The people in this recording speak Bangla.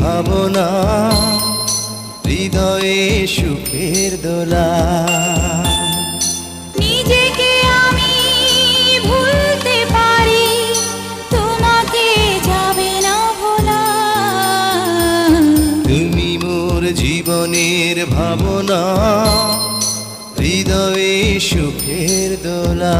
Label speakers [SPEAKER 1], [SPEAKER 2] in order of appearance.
[SPEAKER 1] ভাবনা, হৃদয়ে সুখের দোলা।
[SPEAKER 2] নিজেকে আমি ভুলতে পারি, তোমাকে যাবে না ভোলা।
[SPEAKER 1] তুমি মোর জীবনের ভাবনা, হৃদয়ে সুখের দোলা।